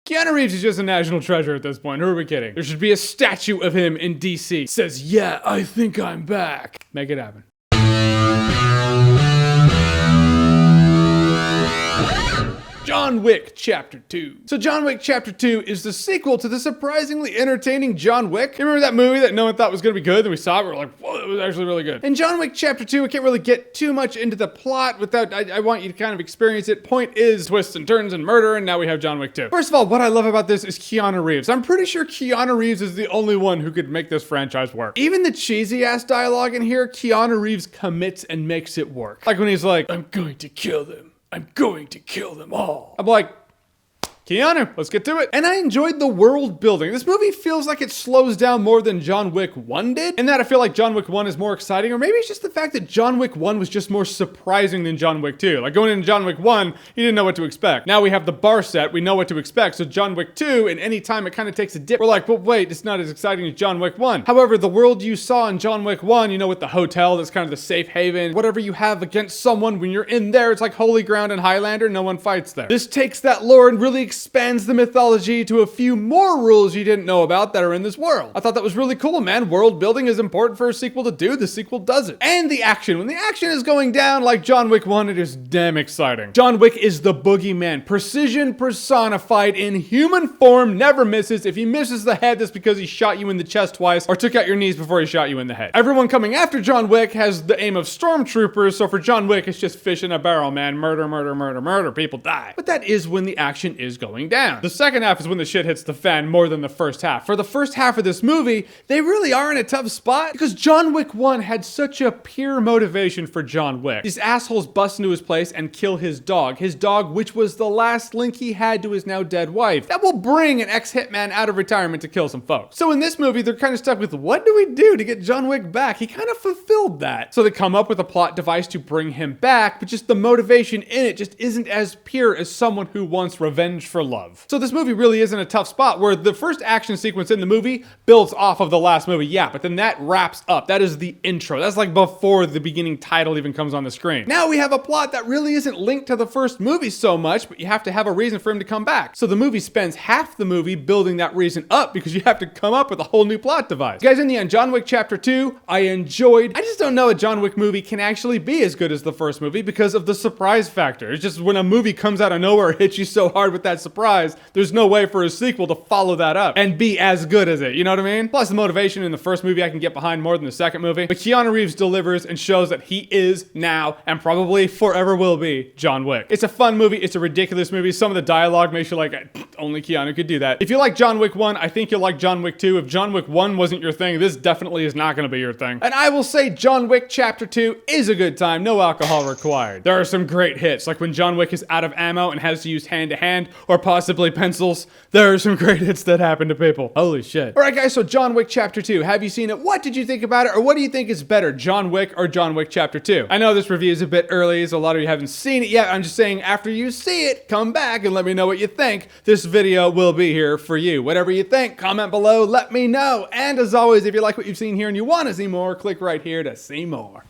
Keanu Reeves is just a national treasure at this point. Who are we kidding? There should be a statue of him in DC. Says, yeah, I think I'm back. Make it happen. John Wick Chapter 2. So John Wick Chapter 2 is the sequel to the surprisingly entertaining John Wick. You remember that movie that no one thought was going to be good? Then we saw it, we were like, whoa, it was actually really good. In John Wick Chapter 2, I can't really get too much into the plot without, I want you to kind of experience it. Point is, twists and turns and murder, and now we have John Wick 2. First of all, what I love about this is Keanu Reeves. I'm pretty sure Keanu Reeves is the only one who could make this franchise work. Even the cheesy ass dialogue in here, Keanu Reeves commits and makes it work. Like when he's like, I'm going to kill them. I'm going to kill them all. I'm like, Keanu, let's get to it. And I enjoyed the world building. This movie feels like it slows down more than John Wick 1 did. In that I feel like John Wick 1 is more exciting, or maybe it's just the fact that John Wick 1 was just more surprising than John Wick 2. Like going into John Wick 1, you didn't know what to expect. Now we have the bar set, we know what to expect. So John Wick 2, and any time it kind of takes a dip, we're like, but wait, it's not as exciting as John Wick 1. However, the world you saw in John Wick 1, you know, with the hotel, that's kind of the safe haven, whatever you have against someone when you're in there, it's like holy ground in Highlander, no one fights there. This takes that lore and really expands the mythology to a few more rules you didn't know about that are in this world. I thought that was really cool, man. World building is important for a sequel to do. The sequel does it. And the action. When the action is going down like John Wick 1, it is damn exciting. John Wick is the boogeyman. Precision personified in human form, never misses. If he misses the head, that's because he shot you in the chest twice or took out your knees before he shot you in the head. Everyone coming after John Wick has the aim of stormtroopers, so for John Wick, it's just fish in a barrel, man. Murder, murder, murder, murder. People die. But that is when the action is going down. The second half is when the shit hits the fan more than the first half. For the first half of this movie, they really are in a tough spot because John Wick 1 had such a pure motivation for John Wick. These assholes bust into his place and kill his dog, which was the last link he had to his now dead wife. That will bring an ex-hitman out of retirement to kill some folks. So in this movie, they're kind of stuck with, what do we do to get John Wick back? He kind of fulfilled that. So they come up with a plot device to bring him back, but just the motivation in it just isn't as pure as someone who wants revenge for love. So this movie really is in a tough spot where the first action sequence in the movie builds off of the last movie, yeah, but then that wraps up. That is the intro. That's like before the beginning title even comes on the screen. Now we have a plot that really isn't linked to the first movie so much, but you have to have a reason for him to come back. So the movie spends half the movie building that reason up because you have to come up with a whole new plot device. Guys, in the end, John Wick Chapter 2, I enjoyed. I just don't know a John Wick movie can actually be as good as the first movie because of the surprise factor. It's just when a movie comes out of nowhere, it hits you so hard with that surprise, there's no way for a sequel to follow that up and be as good as it, you know what I mean? Plus the motivation in the first movie I can get behind more than the second movie, but Keanu Reeves delivers and shows that he is now and probably forever will be John Wick. It's a fun movie, it's a ridiculous movie, some of the dialogue makes you like, only Keanu could do that. If you like John Wick 1, I think you'll like John Wick 2. If John Wick 1 wasn't your thing, this definitely is not going to be your thing. And I will say John Wick Chapter 2 is a good time, no alcohol required. There are some great hits, like when John Wick is out of ammo and has to use hand-to-hand or possibly pencils. There are some great hits that happen to people. Holy shit. Alright guys, so John Wick Chapter 2. Have you seen it? What did you think about it? Or what do you think is better, John Wick or John Wick Chapter 2? I know this review is a bit early, so a lot of you haven't seen it yet. I'm just saying after you see it, come back and let me know what you think. This video will be here for you. Whatever you think, comment below, let me know. And as always, if you like what you've seen here and you want to see more, click right here to see more.